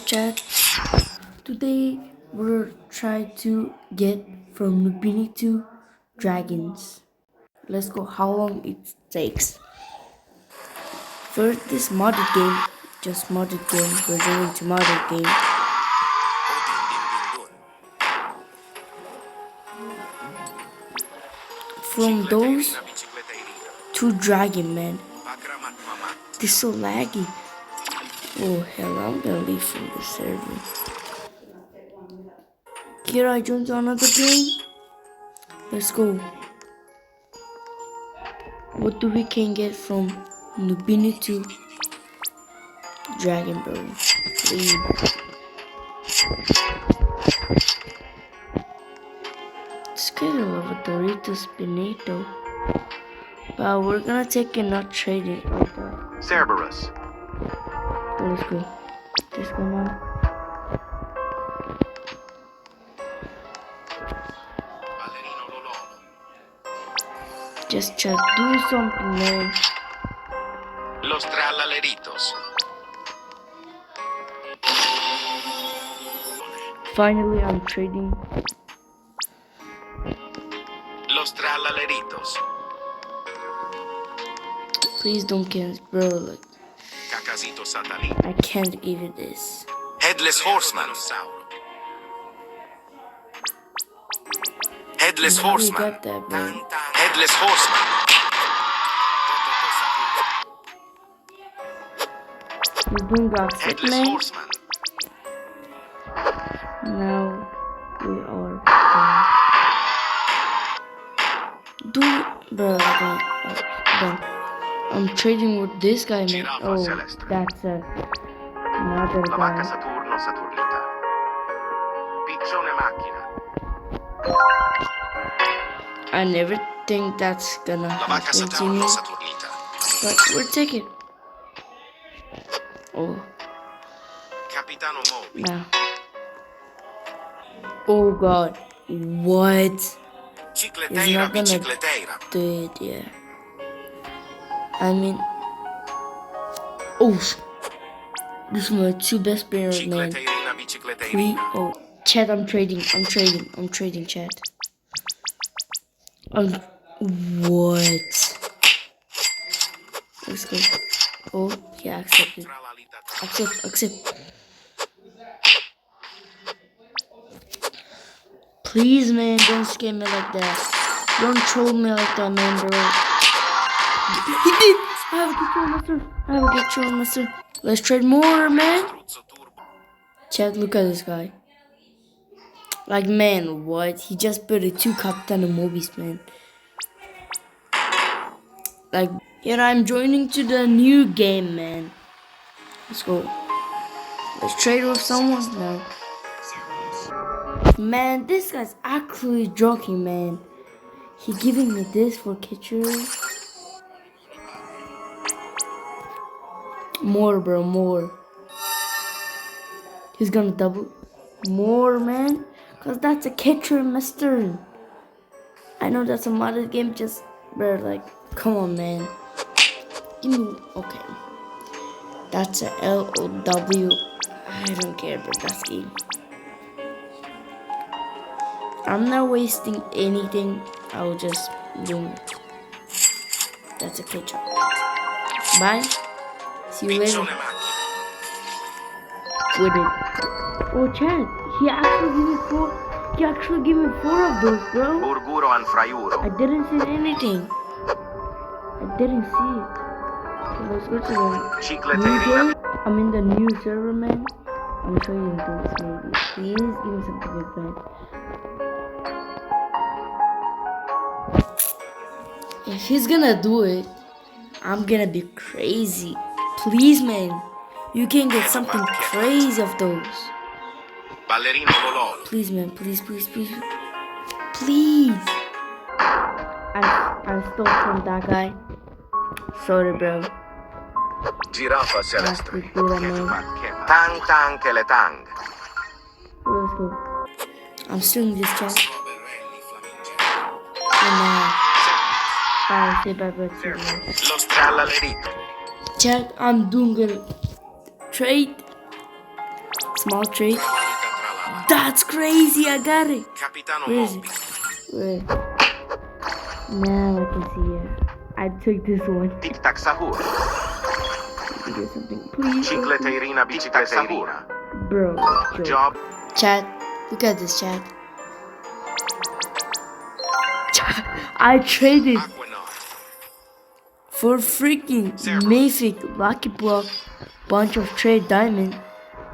Chat. Today we're trying to get from noobini to dragons. Let's go. How long it takes? For this modded game, just modded game. We're going to modded game. From those to dragon, man. This is so laggy. Oh hell, I'm gonna leave from the server. Here I joined another game. Let's go. What do we can get from noobini to dragon, bro? Please. Let's get a little Doritos Benito. But we're gonna take it, not trade it like that. Cerberus. Let's go. This go now. Just try to do something, man. Los Tralaleritos. Finally, I'm trading. Los Tralaleritos. Please don't cancel, bro. Like, Cacasito Satalin. I can't give this. Headless Horseman. Headless How you Horseman. got that, bro? Headless Horseman. You doing got sick, Headless man? Horseman. Now we are done. Dude, bro, done. I'm trading with this guy, man. Giraffa Oh, Celeste. that's another La vacca guy. Saturno Saturnita. Piccione Macchina. I never think that's gonna La vacca happen to Saturno me, Saturnita. but we're taking. Oh, Capitano Moby. now. Oh God, what? He's Cicleteira not gonna Bicicleteira. do it, yeah. I mean, oh, this is my two best players, man. Cicleteirina Three, Bicicleteirina. oh, chat, I'm trading, chat. What? Let's go. Oh, yeah, accepted. Accept. Please, man, don't scare me like that. Don't troll me like that, man, bro. He did! I have a good troll master. Let's trade more, man. Chat, look at this guy. Like, man, what? He just put a 2 Captain movies, man. Like, here I'm joining to the new game, man. Let's go. Let's trade with someone now. Man, this guy's actually joking, man. He giving me this for kitchen. More, bro, more. He's gonna double. More, man. Cause that's a catcher, mister. I know that's a modded game, just, bro, like, come on, man. Give me, okay. That's a LOW. I don't care, but that's game. I'm not wasting anything. I will just boom. That's a catcher. Bye. See you later. Piccione Macchina. With it. Oh, Chad, he actually gave me 4. He actually gave me 4 of those, bro. Burguro and Fraiuro. I didn't see anything. I didn't see it. Okay, let's go to the new Cicleteirina. game. I'm in the new server, man. I'm sure you can do this, maybe. Please give me something big, man. If he's gonna do it, I'm gonna be crazy. Please, man. You can get something crazy of those. Ballerino Lololo. Please, man. Please. Please. I stole from that guy. Sorry, bro. Giraffa Celeste. Let's do that, man. Tang che le tang. Let's go. I'm stealing this chat. And I say bye bye to you. Los Tralaleritos. Chat, I'm doing a trade. small trade. Tralala tralala. That's crazy. I got it. Capitano Where is Moby. it? Where? Now I can see it. I took this one. Tic tac sahur. Let me get something, please. Cicleteirina bicicleteirina. Bro, joke. Job. Chat, look at this chat. I traded Aquanaut. for freaking mythic lucky block bunch of trade diamond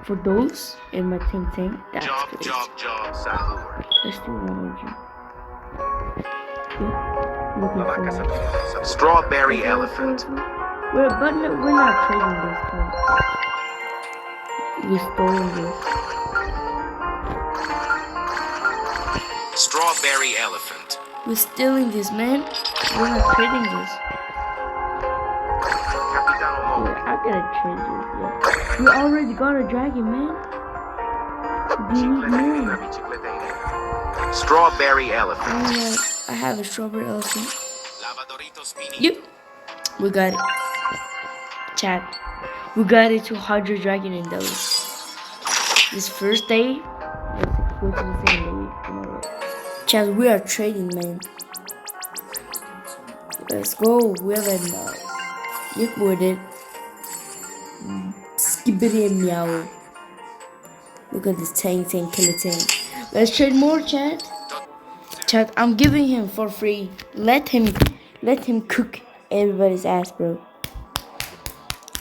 for those in my tank. That's Job, crazy. job, sahur. Let's do one more gym. Looking La for vacca that. sapienza. Strawberry elephant. We're not trading this card. We're storing this. Strawberry elephant. We're stealing this, man. We're not trading this. Capitano Moby. Yeah, I gotta trade this. Yeah. We already got a dragon, man. Do you need Cicleteirina more? bicicleteirina. Strawberry elephant. I have a strawberry elephant. Lavadorito spinito. Yep. We got it. Chat. We got it to 100 dragon in those. This first day. Let's go to the second day tomorrow. Chat, we are trading, man. Let's go. We have an yep, we did. Skibbity and meow. Look at this tank, kill a tank. Let's trade more, chat. Chat, I'm giving him for free. Let him cook everybody's ass, bro.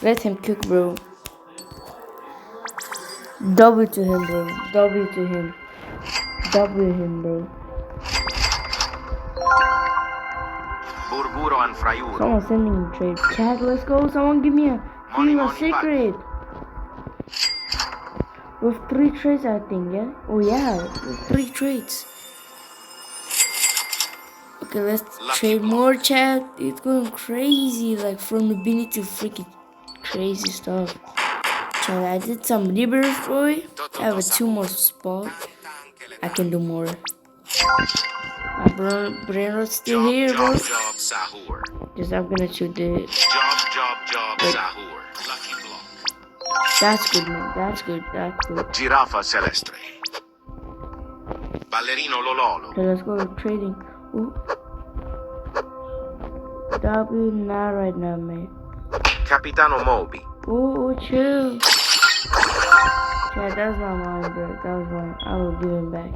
Let him cook, bro. W to him, bro. W to him. W him, bro. Burburo and fraiuro. Someone sending me trade. Chat, let's go. Someone give me a secret. With 3 trades, I think, yeah? Oh, yeah. With 3 trades. Okay, let's trade more, chat. It's going crazy. Like, from noobini to freaking crazy stuff. Chat, I did some rebirth, boy. I have 2 more spots. I can do more. My brain rot's still here, bro. Job, sahur. Just I'm gonna shoot the... Job, sahur. Lucky block. That's good, man. That's good. Giraffa celestre. Ballerino lololo. Okay, let's go trading. Ooh. W, not right now, man. Capitano Moby. Oh, chill. Chat, that's not mine, bro. That was mine. I will give him back.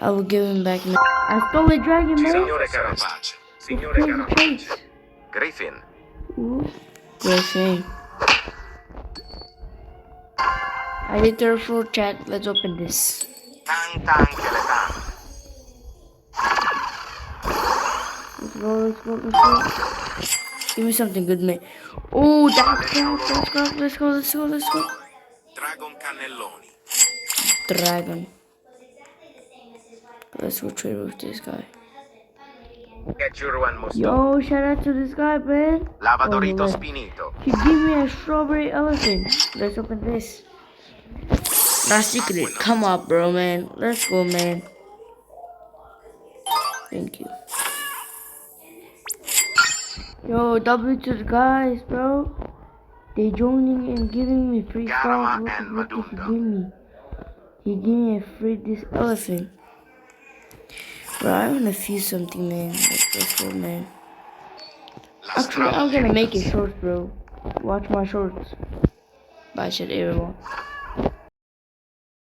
I will give him back now. I stole a dragon, man. Signore Carapace. Signore Crazy Carapace. trades. Griffin. Ooh. Griffin. I hit her for chat. Let's open this. Tang tang keletang. Let's go. Give me something good, man. Oh, that's good. Let's go. Dragon cannelloni. Dragon. Let's go trade with this guy. Get your one musto. Yo, shout out to this guy, man. Lavadorito Oh, spinito. he gave me a strawberry elephant. Let's open this. Not secret. Come on, bro, man. Let's go, man. Thank you. Yo, W to the guys, bro. They joining and giving me free stuff. Garama What and did he Madunda. give me? He gave me a free this elephant. Bro, I wanna feel something, man. Let's go, man. Actually, I'm gonna make it shorts, bro. Watch my shorts. Bye, shit, everyone.